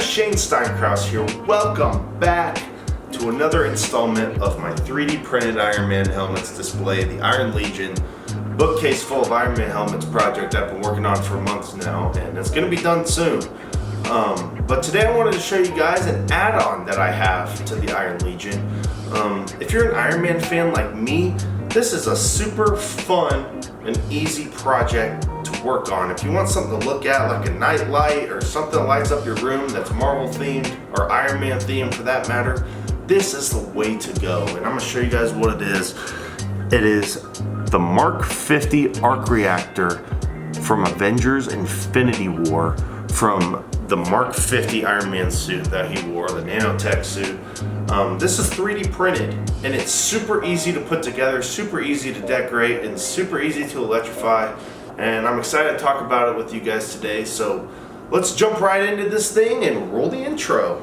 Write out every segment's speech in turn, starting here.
Shane Steinkraus here. Welcome back to another installment of my 3D printed Iron Man helmets display, the Iron Legion bookcase full of Iron Man helmets project I've been working on for months now, and it's going to be done soon. But today I wanted to show you guys an add-on that I have to the Iron Legion. If you're an Iron Man fan like me, this is a super fun and easy project to work on. If you want something to look at like a night light or something that lights up your room that's Marvel themed or Iron Man themed for that matter, this is the way to go. And I'm going to show you guys what it is. It is the Mark 50 arc reactor from Avengers Infinity War, from the Mark 50 Iron Man suit that he wore, the Nanotech suit. This is 3D printed and it's super easy to put together, super easy to decorate, and super easy to electrify. And I'm excited to talk about it with you guys today. So let's jump right into this thing and roll the intro.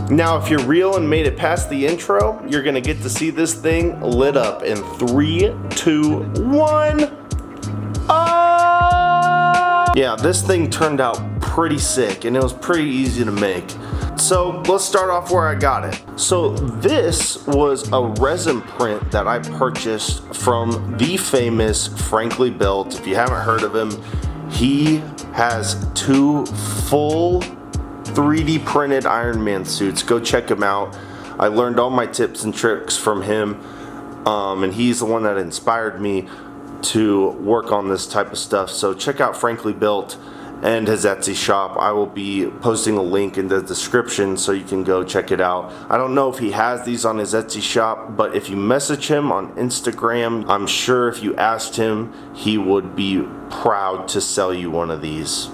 Now, if you're real and made it past the intro, you're gonna get to see this thing lit up in 3, 2, 1. Yeah, this thing turned out pretty sick and it was pretty easy to make. So let's start off where I got it. So this was a resin print that I purchased from the famous Frankly Built. If you haven't heard of him, he has 2 full 3D printed Iron Man suits. Go check him out. I learned all my tips and tricks from him, and he's the one that inspired me to work on this type of stuff. So check out Frankly Built and his Etsy shop. I will be posting a link in the description so you can go check it out. I don't know if he has these on his Etsy shop, but if you message him on Instagram, I'm sure if you asked him, he would be proud to sell you one of these.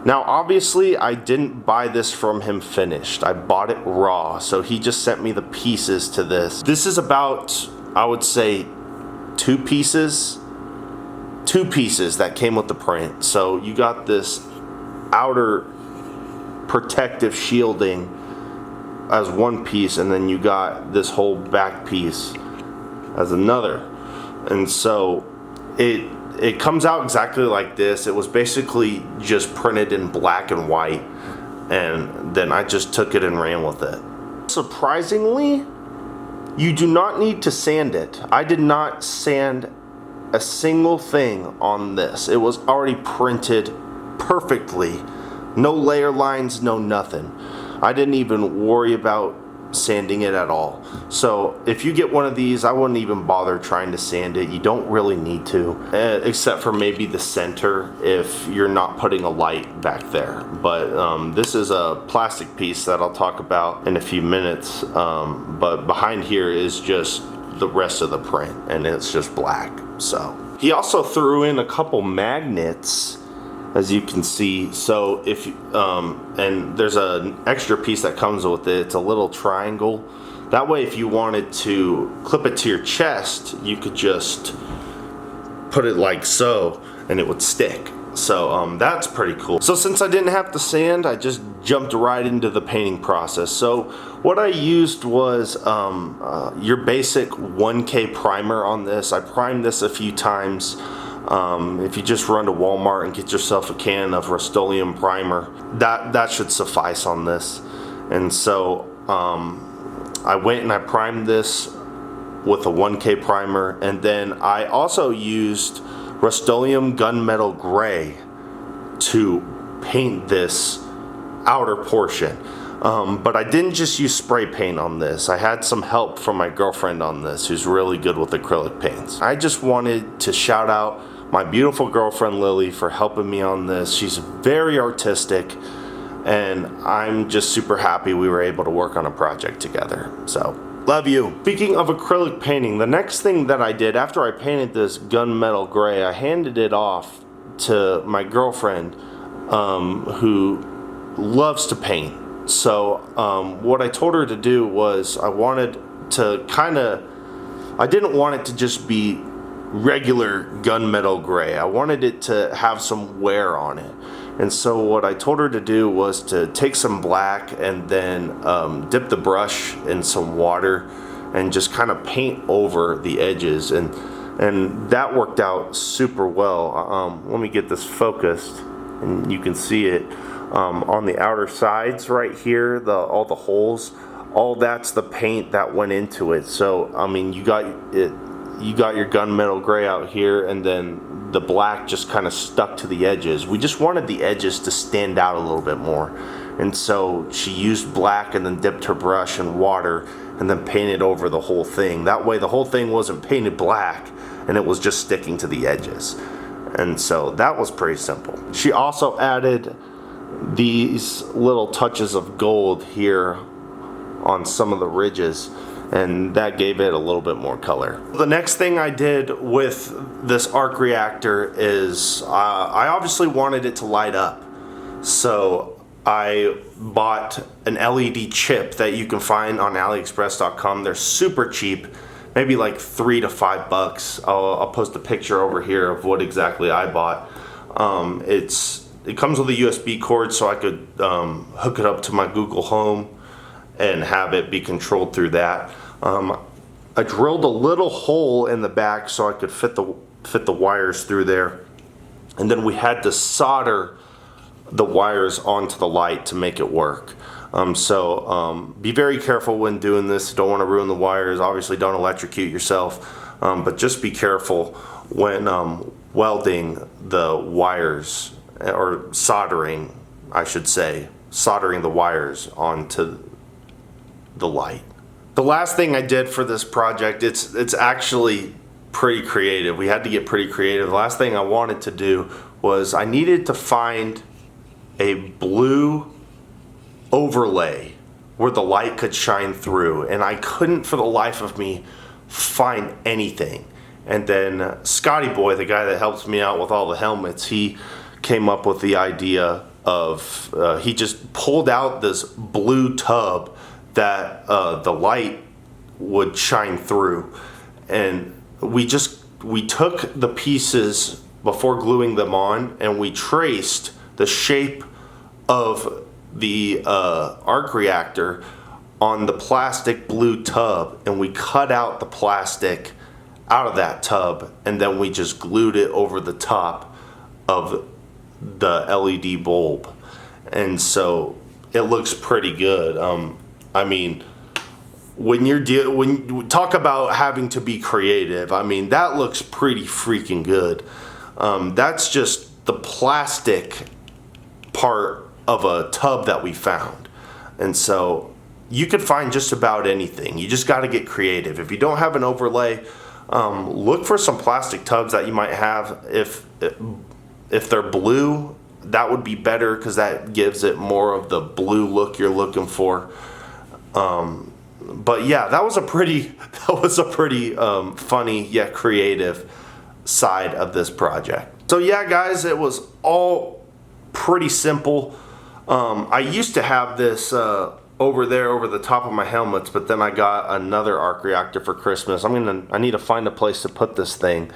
Now, obviously, I didn't buy this from him finished. I bought it raw, so he just sent me the pieces to this. This is about, I would say, 2 pieces that came with the print. So you got this outer protective shielding as one piece, and then you got this whole back piece as another. And so it comes out exactly like this. It was basically just printed in black and white, and then I just took it and ran with it. Surprisingly, you do not need to sand it. I did not sand a single thing on this. It was already printed perfectly. No layer lines, no nothing. I didn't even worry about sanding it at all. So if you get one of these, I wouldn't even bother trying to sand it. You don't really need to, except for maybe the center if you're not putting a light back there. But this is a plastic piece that I'll talk about in a few minutes, but behind here is just the rest of the print, and it's just black. So he also threw in a couple magnets, as you can see. So if and there's an extra piece that comes with it. It's a little triangle. That way, if you wanted to clip it to your chest, you could just put it like so and it would stick. So that's pretty cool. So since I didn't have to sand, I just jumped right into the painting process. So what I used was your basic 1K primer on this. I primed this a few times. If you just run to Walmart and get yourself a can of Rust-Oleum primer, that should suffice on this. And so I went and I primed this with a 1K primer, and then I also used Rust-Oleum Gunmetal Gray to paint this outer portion. But I didn't just use spray paint on this. I had some help from my girlfriend on this, who's really good with acrylic paints. I just wanted to shout out my beautiful girlfriend Lily for helping me on this. She's very artistic, and I'm just super happy we were able to work on a project together. So, love you. Speaking of acrylic painting, the next thing that I did after I painted this gunmetal gray, I handed it off to my girlfriend, who loves to paint. So what I told her to do was I didn't want it to just be regular gunmetal gray. I wanted it to have some wear on it. And so what I told her to do was to take some black and then dip the brush in some water and just kind of paint over the edges, and that worked out super well. Let me get this focused and you can see it on the outer sides right here, all the holes, all that's the paint that went into it. So I mean, you got your gunmetal gray out here, and then the black just kind of stuck to the edges. We just wanted the edges to stand out a little bit more, and so she used black and then dipped her brush in water and then painted over the whole thing. That way the whole thing wasn't painted black and it was just sticking to the edges. And so that was pretty simple. She also added these little touches of gold here on some of the ridges, and that gave it a little bit more color. The next thing I did with this arc reactor is I obviously wanted it to light up. So I bought an LED chip that you can find on AliExpress.com. They're super cheap, maybe like $3 to $5. I'll post a picture over here of what exactly I bought. It comes with a USB cord, so I could hook it up to my Google Home and have it be controlled through that. I drilled a little hole in the back so I could fit the wires through there, and then we had to solder the wires onto the light to make it work. So be very careful when doing this. You don't want to ruin the wires. Obviously don't electrocute yourself, but just be careful when welding the wires, or soldering, I should say, soldering the wires onto the light. The last thing I did for this project, it's actually pretty creative. We had to get pretty creative. The last thing I wanted to do was I needed to find a blue overlay where the light could shine through, and I couldn't for the life of me find anything. And then Scotty Boy, the guy that helps me out with all the helmets, he came up with the idea of he just pulled out this blue tub that the light would shine through, and we took the pieces before gluing them on, and we traced the shape of the arc reactor on the plastic blue tub, and we cut out the plastic out of that tub, and then we just glued it over the top of the LED bulb, and so it looks pretty good. I mean, when you talk about having to be creative, I mean, that looks pretty freaking good. That's just the plastic part of a tub that we found, and so you could find just about anything. You just got to get creative. If you don't have an overlay, look for some plastic tubs that you might have. If they're blue, that would be better because that gives it more of the blue look you're looking for. But yeah, that was a pretty funny yet creative side of this project. So yeah, guys, it was all pretty simple. I used to have this over there over the top of my helmets, but then I got another arc reactor for Christmas. I need to find a place to put this thing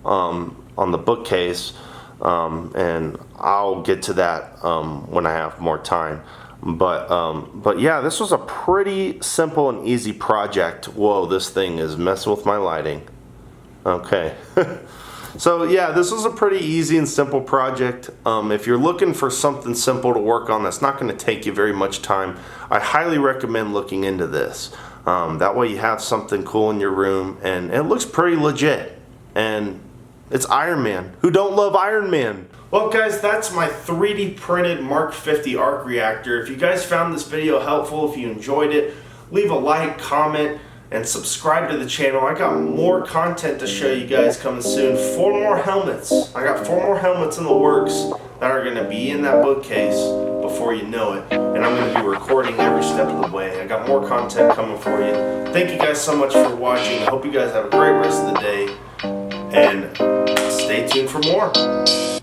on the bookcase, and I'll get to that when I have more time. But yeah, this was a pretty simple and easy project. Whoa, this thing is messing with my lighting. Okay. So yeah, this was a pretty easy and simple project. If you're looking for something simple to work on that's not going to take you very much time, I highly recommend looking into this. That way you have something cool in your room, and it looks pretty legit. And it's Iron Man. Who don't love Iron Man? Well guys, that's my 3D printed Mark 50 arc reactor. If you guys found this video helpful, if you enjoyed it, leave a like, comment, and subscribe to the channel. I got more content to show you guys coming soon. 4 more helmets. I got 4 more helmets in the works that are going to be in that bookcase before you know it. And I'm going to be recording every step of the way. I got more content coming for you. Thank you guys so much for watching. I hope you guys have a great rest of the day. And stay tuned for more.